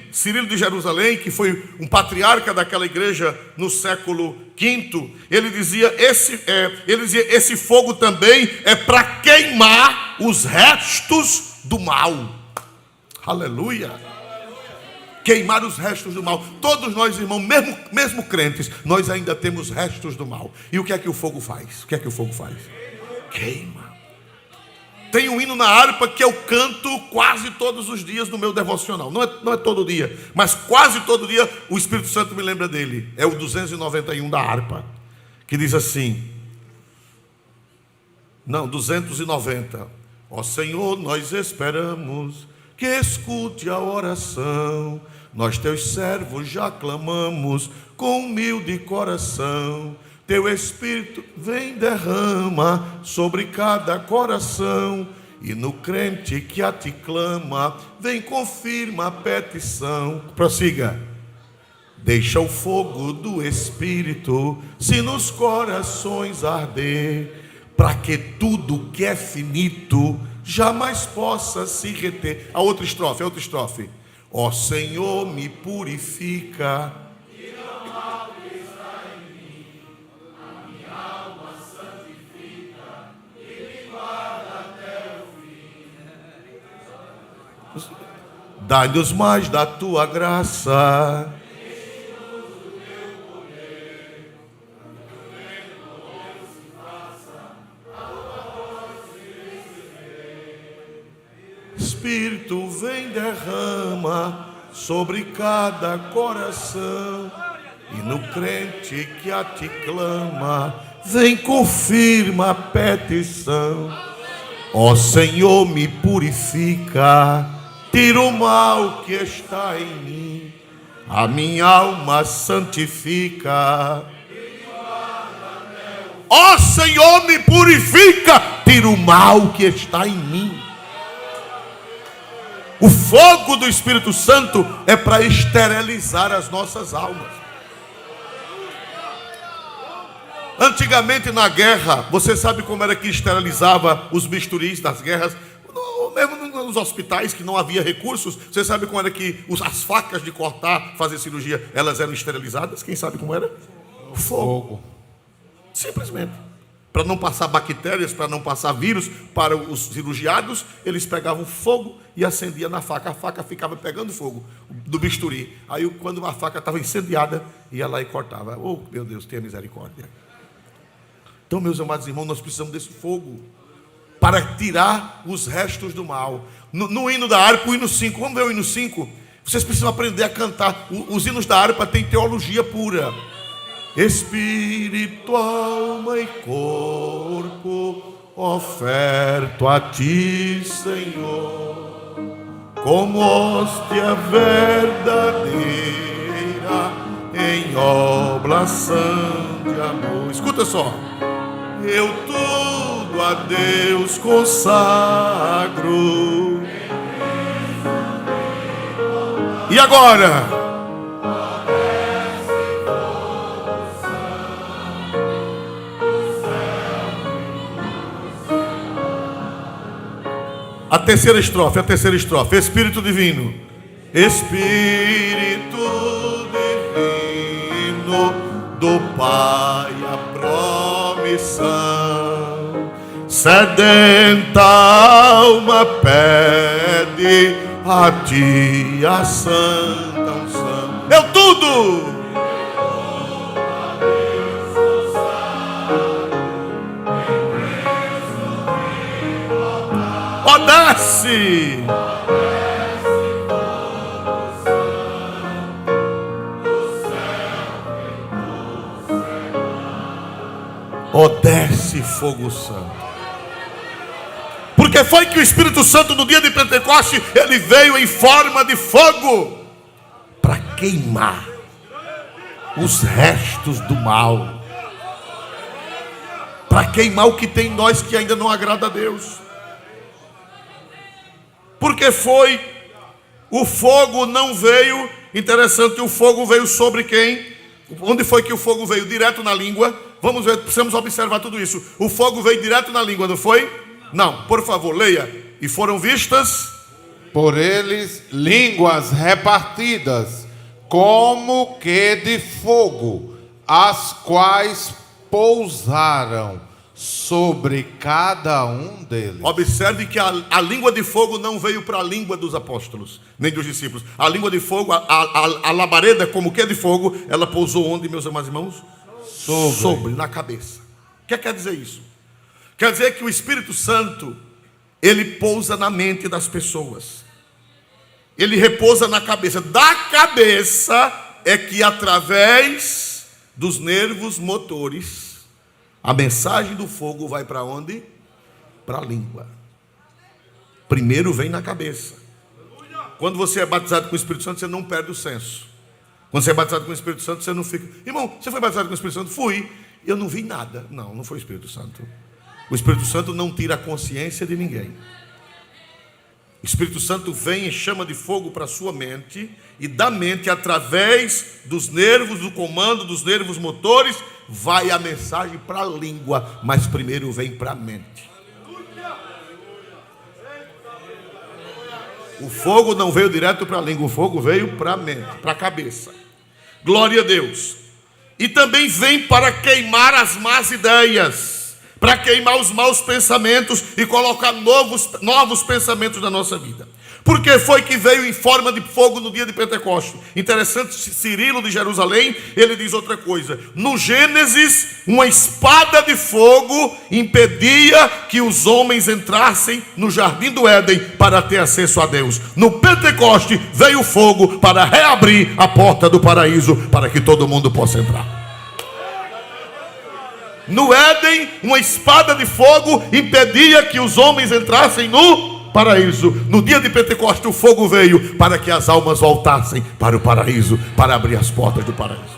que foi um patriarca daquela igreja no século V, ele dizia, esse fogo também é para queimar os restos do mal. Aleluia. Queimar os restos do mal. Todos nós, irmãos, mesmo crentes, nós ainda temos restos do mal. E o que é que o fogo faz? O que é que o fogo faz? Queima. Tem um hino na harpa que eu canto quase todos os dias no meu devocional. Não é todo dia, mas quase todo dia o Espírito Santo me lembra dele. É o 291 da harpa, que diz assim, 290. Ó Senhor, nós esperamos que escute a oração. Nós teus servos já clamamos com humilde coração. Teu Espírito vem, derrama sobre cada coração, e no crente que a ti clama, vem, confirma a petição. Prossiga. Deixa o fogo do Espírito se nos corações arder, para que tudo que é finito jamais possa se reter. A outra estrofe. Ó Senhor, me purifica. Dai-nos mais da tua graça. Espírito vem, derrama sobre cada coração, e no crente que a ti clama, vem, confirma a petição. Ó Senhor, me purifica. Tira o mal que está em mim, a minha alma santifica. Ó Senhor, me purifica, tira o mal que está em mim. O fogo do Espírito Santo é para esterilizar as nossas almas. Antigamente na guerra, você sabe como era que esterilizava os bisturis das guerras? Mesmo nos hospitais que não havia recursos, você sabe como era que as facas de cortar, fazer cirurgia, elas eram esterilizadas? Quem sabe como era? Fogo. Simplesmente. Para não passar bactérias, para não passar vírus para os cirurgiados, eles pegavam fogo e acendiam na faca. A faca ficava pegando fogo do bisturi. Aí quando a faca estava incendiada, ia lá e cortava. Oh, meu Deus, tenha misericórdia. Então, meus amados irmãos, nós precisamos desse fogo para tirar os restos do mal. No hino da harpa, o hino 5, vamos ver o hino 5? Vocês precisam aprender a cantar. Os hinos da harpa têm teologia pura. Espírito, alma e corpo, oferto a ti, Senhor, como hóstia verdadeira, em oblação de amor. Escuta só. Eu tudo a Deus consagro. E agora? A terceira estrofe. Espírito divino. Espírito divino do Pai, a promissão. Sedenta alma pede a ti a santa unção. Eu tudo. Desce. Desce fogo santo. Por Porque foi que o Espírito Santo no dia de Pentecoste, ele veio em forma de fogo para queimar os restos do mal, para queimar o que tem em nós que ainda não agrada a Deus. Porque foi, o fogo não veio, interessante, o fogo veio sobre quem? Onde foi que o fogo veio? Direto na língua. Vamos ver, precisamos observar tudo isso. O fogo veio direto na língua, não foi? Não, por favor, leia. E foram vistas por eles línguas repartidas, como que de fogo, as quais pousaram sobre cada um deles. Observe que a língua de fogo não veio para a língua dos apóstolos, nem dos discípulos. A língua de fogo, a labareda, como que é de fogo, ela pousou onde, meus amados irmãos? Sobre, na cabeça. O que quer dizer isso? Quer dizer que o Espírito Santo, ele pousa na mente das pessoas. Ele repousa na cabeça. Da cabeça é que através dos nervos motores, a mensagem do fogo vai para onde? Para a língua. Primeiro vem na cabeça. Quando você é batizado com o Espírito Santo, você não perde o senso. Quando você é batizado com o Espírito Santo, você não fica... Irmão, você foi batizado com o Espírito Santo? Fui. Eu não vi nada. Não, não foi o Espírito Santo. O Espírito Santo não tira a consciência de ninguém. O Espírito Santo vem e chama de fogo para a sua mente, e da mente, através dos nervos, do comando dos nervos motores, vai a mensagem para a língua, mas primeiro vem para a mente. O fogo não veio direto para a língua, o fogo veio para a mente, para a cabeça. Glória a Deus. E também vem para queimar as más ideias, para queimar os maus pensamentos e colocar novos pensamentos na nossa vida. Porque foi que veio em forma de fogo no dia de Pentecostes. Interessante, Cirilo de Jerusalém, ele diz outra coisa. No Gênesis, uma espada de fogo impedia que os homens entrassem no jardim do Éden para ter acesso a Deus. No Pentecoste veio o fogo para reabrir a porta do paraíso para que todo mundo possa entrar. No Éden, uma espada de fogo impedia que os homens entrassem no paraíso. No dia de Pentecostes o fogo veio para que as almas voltassem para o paraíso, para abrir as portas do paraíso.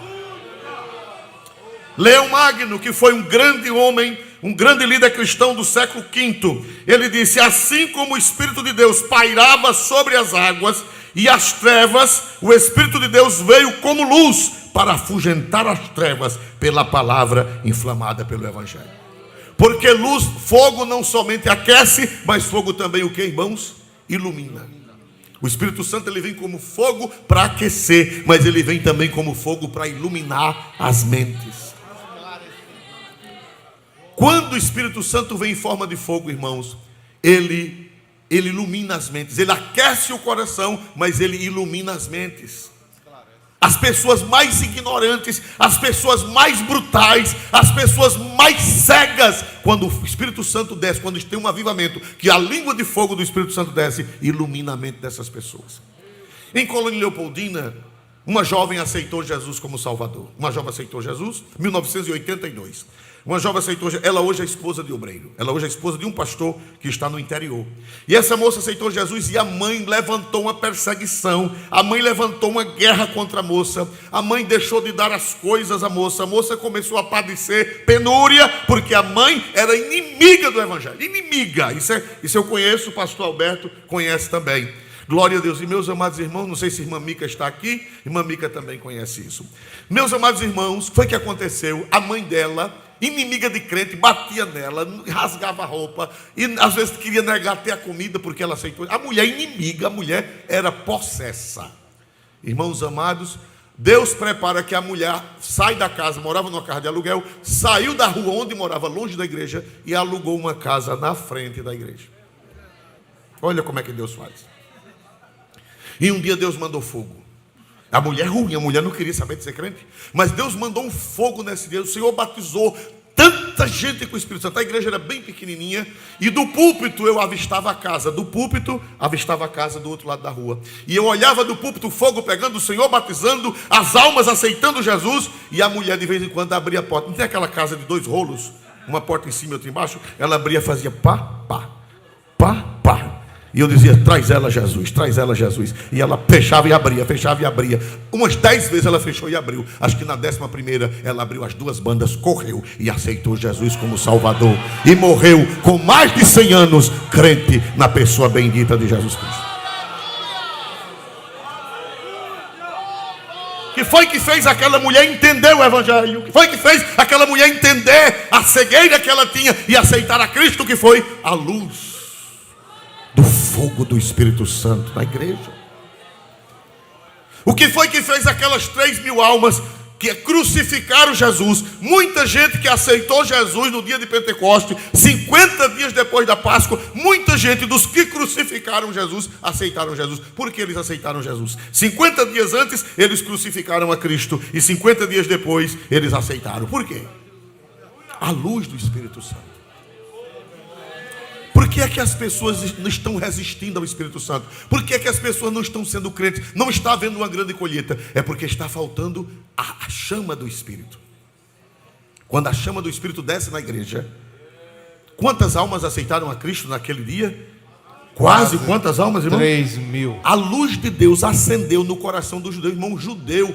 Leão Magno, que foi um grande homem, um grande líder cristão do século V, ele disse: assim como o Espírito de Deus pairava sobre as águas e as trevas, o Espírito de Deus veio como luz para afugentar as trevas pela palavra inflamada pelo Evangelho. Porque luz, fogo não somente aquece, mas fogo também o que, irmãos? Ilumina. O Espírito Santo, ele vem como fogo para aquecer, mas ele vem também como fogo para iluminar as mentes. Quando o Espírito Santo vem em forma de fogo, irmãos, ele ilumina as mentes. Ele aquece o coração, mas ele ilumina as mentes. As pessoas mais ignorantes, as pessoas mais brutais, as pessoas mais cegas, quando o Espírito Santo desce, quando tem um avivamento, que a língua de fogo do Espírito Santo desce, ilumina a mente dessas pessoas. Em Colônia Leopoldina, uma jovem aceitou Jesus como Salvador. Uma jovem aceitou Jesus, 1982. Uma jovem aceitou, ela hoje é esposa de obreiro. Ela hoje é esposa de um pastor que está no interior. E essa moça aceitou Jesus e a mãe levantou uma perseguição. A mãe levantou uma guerra contra a moça. A mãe deixou de dar as coisas à moça. A moça começou a padecer penúria, porque a mãe era inimiga do Evangelho. Inimiga. Isso eu conheço, o pastor Alberto conhece também. Glória a Deus. E meus amados irmãos, não sei se a irmã Mica está aqui. Irmã Mica também conhece isso. Meus amados irmãos, foi que aconteceu. A mãe dela, inimiga de crente, batia nela, rasgava a roupa, e às vezes queria negar até a comida porque ela aceitou. A mulher inimiga, a mulher era possessa. Irmãos amados, Deus prepara que a mulher sai da casa, morava numa casa de aluguel, saiu da rua onde morava, longe da igreja, e alugou uma casa na frente da igreja. Olha como é que Deus faz. E um dia Deus mandou fogo. A mulher ruim, a mulher não queria saber de ser crente, mas Deus mandou um fogo nesse dia. O Senhor batizou tanta gente com o Espírito Santo. A igreja era bem pequenininha, e do púlpito eu avistava a casa. Do púlpito avistava a casa do outro lado da rua. E eu olhava do púlpito o fogo pegando, o Senhor batizando, as almas aceitando Jesus, e a mulher de vez em quando abria a porta. Não tem aquela casa de 2 rolos, uma porta em cima e outra embaixo? Ela abria e fazia pá, pá. Pá, pá. E eu dizia, traz ela, Jesus, traz ela, Jesus. E ela fechava e abria, fechava e abria. Umas 10 vezes ela fechou e abriu. Acho que na 11ª ela abriu as 2 bandas, correu e aceitou Jesus como Salvador. E morreu com mais de 100 anos, crente na pessoa bendita de Jesus Cristo. Que foi que fez aquela mulher entender o Evangelho? Que foi que fez aquela mulher entender a cegueira que ela tinha e aceitar a Cristo? Que foi a luz do fogo do Espírito Santo na igreja. O que foi que fez aquelas 3.000 almas que crucificaram Jesus? Muita gente que aceitou Jesus no dia de Pentecostes, 50 dias depois da Páscoa. Muita gente dos que crucificaram Jesus aceitaram Jesus. Por que eles aceitaram Jesus? 50 dias antes eles crucificaram a Cristo, e 50 dias depois eles aceitaram. Por quê? A luz do Espírito Santo. Por que é que as pessoas não estão resistindo ao Espírito Santo? Por que é que as pessoas não estão sendo crentes? Não está havendo uma grande colheita. É porque está faltando a chama do Espírito. Quando a chama do Espírito desce na igreja, quantas almas aceitaram a Cristo naquele dia? Quase quantas almas, irmão? 3.000. A luz de Deus acendeu no coração do judeu. Irmão, judeu,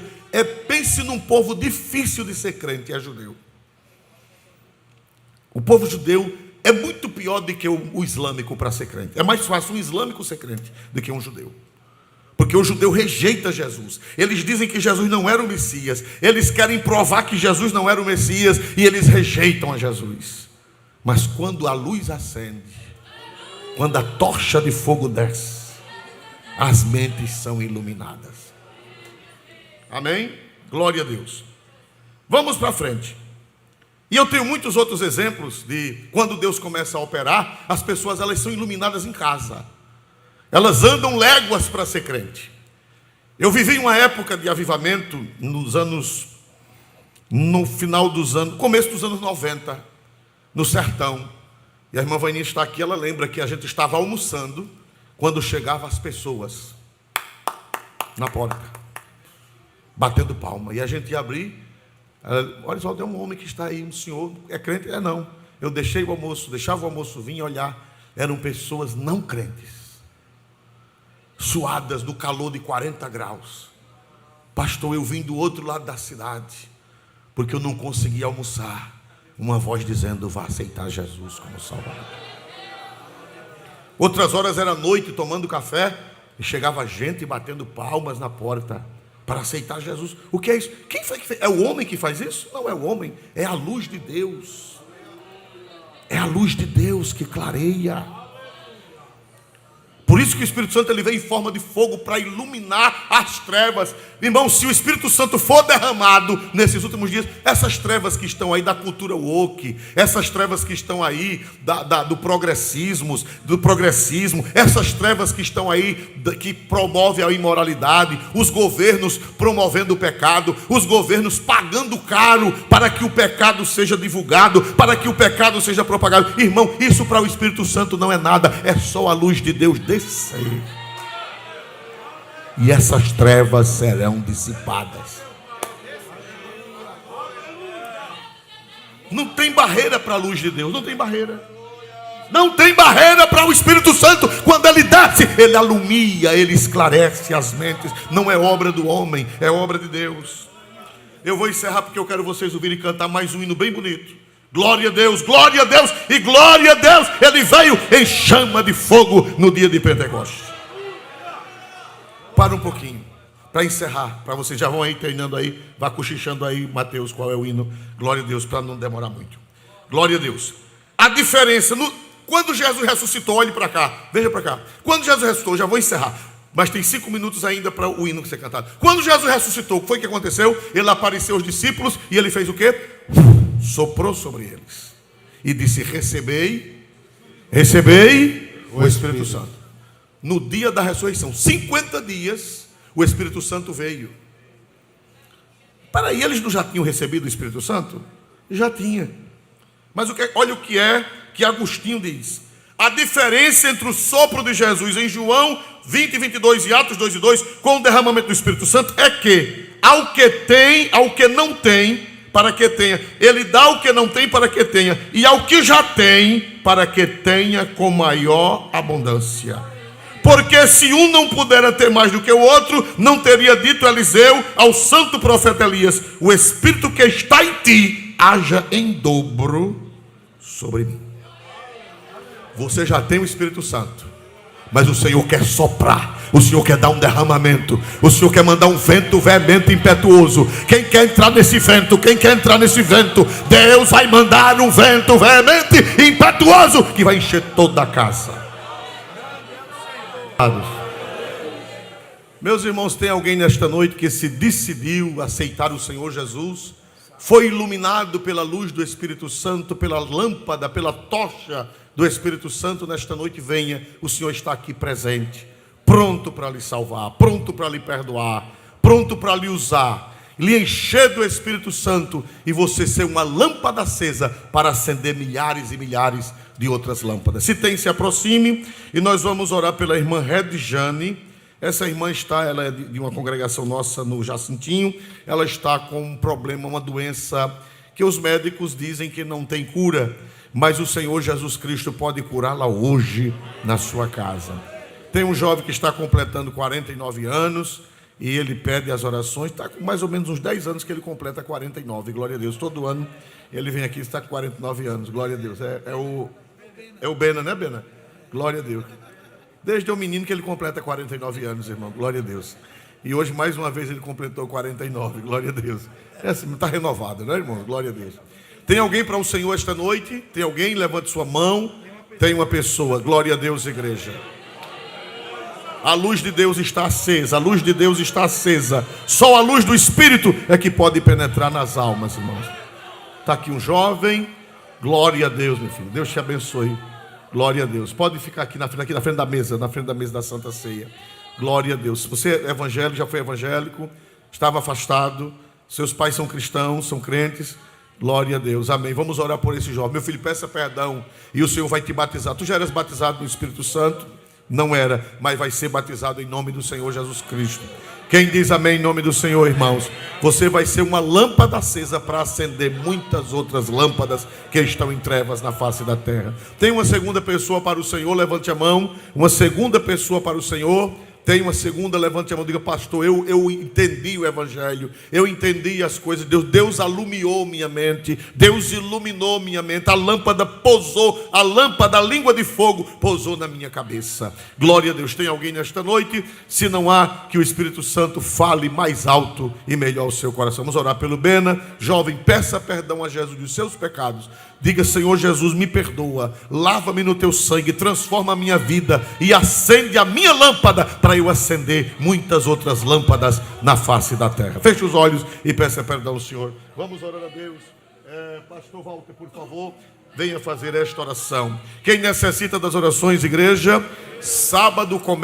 pense num povo difícil de ser crente, é judeu. O povo judeu é muito pior do que o islâmico para ser crente. É mais fácil um islâmico ser crente do que um judeu. Porque o judeu rejeita Jesus. Eles dizem que Jesus não era o Messias. Eles querem provar que Jesus não era o Messias e eles rejeitam a Jesus. Mas quando a luz acende, quando a tocha de fogo desce, as mentes são iluminadas. Amém? Glória a Deus. Vamos para frente. E eu tenho muitos outros exemplos de quando Deus começa a operar, as pessoas elas são iluminadas em casa. Elas andam léguas para ser crente. Eu vivi uma época de avivamento no final dos anos, começo dos anos 90, no sertão. E a irmã Vaininha está aqui, ela lembra que a gente estava almoçando quando chegavam as pessoas na porta, batendo palma. E a gente ia abrir. Olha só, tem um homem que está aí, um senhor, é crente? É não. Eu deixava o almoço vir e olhar. Eram pessoas não crentes, suadas no calor de 40 graus. Pastor, eu vim do outro lado da cidade, porque eu não conseguia almoçar. Uma voz dizendo, vá aceitar Jesus como Salvador. Outras horas era noite, tomando café, e chegava gente batendo palmas na porta para aceitar Jesus. O que é isso? Quem foi que fez? É o homem que faz isso? Não é o homem, é a luz de Deus. É a luz de Deus que clareia. Por isso que o Espírito Santo ele vem em forma de fogo para iluminar as trevas. Irmão, se o Espírito Santo for derramado nesses últimos dias, essas trevas que estão aí da cultura woke, essas trevas que estão aí do progressismo, essas trevas que estão aí que promovem a imoralidade, os governos promovendo o pecado, os governos pagando caro para que o pecado seja divulgado, para que o pecado seja propagado. Irmão, isso para o Espírito Santo não é nada, é só a luz de Deus descer. E essas trevas serão dissipadas. Não tem barreira para a luz de Deus, não tem barreira. Não tem barreira para o Espírito Santo. Quando ele desce, ele alumia, ele esclarece as mentes. Não é obra do homem, é obra de Deus. Eu vou encerrar porque eu quero vocês ouvirem cantar mais um hino bem bonito. Glória a Deus e glória a Deus. Ele veio em chama de fogo no dia de Pentecostes. Para um pouquinho, para encerrar, para vocês já vão aí treinando aí, vá cochichando aí, Mateus, qual é o hino. Glória a Deus, para não demorar muito. Glória a Deus. A diferença, quando Jesus ressuscitou, olhe para cá, veja para cá. Quando Jesus ressuscitou, já vou encerrar, mas tem 5 minutos ainda para o hino que ser cantado. Quando Jesus ressuscitou, o que foi que aconteceu? Ele apareceu aos discípulos e ele fez o quê? Soprou sobre eles e disse, recebei o Espírito Santo. No dia da ressurreição, 50 dias, o Espírito Santo veio. Para aí, eles não já tinham recebido o Espírito Santo? Já tinha. Mas olha o que é que Agostinho diz. A diferença entre o sopro de Jesus em João 20 e 22 e Atos 2 e 2, com o derramamento do Espírito Santo, é que ao que não tem, para que tenha. Ele dá o que não tem para que tenha, e ao que já tem, para que tenha com maior abundância. Porque se um não pudera ter mais do que o outro, não teria dito Eliseu ao santo profeta Elias: o Espírito que está em ti, haja em dobro sobre mim. Você já tem o Espírito Santo, mas o Senhor quer soprar, o Senhor quer dar um derramamento, o Senhor quer mandar um vento veemente e impetuoso. Quem quer entrar nesse vento? Quem quer entrar nesse vento? Deus vai mandar um vento veemente e impetuoso que vai encher toda a casa. Meus irmãos, tem alguém nesta noite que se decidiu aceitar o Senhor Jesus, foi iluminado pela luz do Espírito Santo, pela lâmpada, pela tocha do Espírito Santo? Nesta noite venha, o Senhor está aqui presente, pronto para lhe salvar, pronto para lhe perdoar, pronto para lhe usar, lhe encher do Espírito Santo e você ser uma lâmpada acesa para acender milhares e milhares de outras lâmpadas. Se tem, se aproxime e nós vamos orar pela irmã Redjane. Essa irmã ela é de uma congregação nossa no Jacintinho. Ela está com um problema, uma doença que os médicos dizem que não tem cura, mas o Senhor Jesus Cristo pode curá-la hoje na sua casa. Tem um jovem que está completando 49 anos e ele pede as orações. Está com mais ou menos uns 10 anos que ele completa 49, glória a Deus. Todo ano ele vem aqui e está com 49 anos, glória a Deus. É o Bena, né, Bena? Glória a Deus. Desde o menino que ele completa 49 anos, irmão, glória a Deus. E hoje, mais uma vez, ele completou 49, glória a Deus. É assim, está renovado, né, irmão? Glória a Deus. Tem alguém para o Senhor esta noite? Tem alguém? Levante sua mão. Tem uma pessoa, glória a Deus, igreja. A luz de Deus está acesa, a luz de Deus está acesa. Só a luz do Espírito é que pode penetrar nas almas, irmãos. Está aqui um jovem, glória a Deus, meu filho. Deus te abençoe. Glória a Deus. Pode ficar aqui na frente da mesa da Santa Ceia. Glória a Deus. Se você é evangélico, já foi evangélico, estava afastado, seus pais são cristãos, são crentes, glória a Deus. Amém. Vamos orar por esse jovem. Meu filho, peça perdão e o Senhor vai te batizar. Tu já eras batizado no Espírito Santo? Não era, mas vai ser batizado em nome do Senhor Jesus Cristo. Quem diz amém em nome do Senhor, irmãos? Você vai ser uma lâmpada acesa para acender muitas outras lâmpadas que estão em trevas na face da terra. Tem uma segunda pessoa para o Senhor? Levante a mão. Uma segunda pessoa para o Senhor? Tem uma segunda? Levante a mão. Diga: pastor, eu entendi o Evangelho, eu entendi as coisas de Deus. Deus alumiou minha mente, Deus iluminou minha mente. A lâmpada pousou, a lâmpada, a língua de fogo pousou na minha cabeça. Glória a Deus. Tem alguém nesta noite? Se não há, que o Espírito Santo fale mais alto e melhor o seu coração. Vamos orar pelo Bena. Jovem, peça perdão a Jesus dos seus pecados. Diga: Senhor Jesus, me perdoa, lava-me no teu sangue, transforma a minha vida e acende a minha lâmpada para eu acender muitas outras lâmpadas na face da terra. Feche os olhos e peça perdão ao Senhor. Vamos orar a Deus. Pastor Walter, por favor, venha fazer esta oração. Quem necessita das orações, igreja, sábado começa.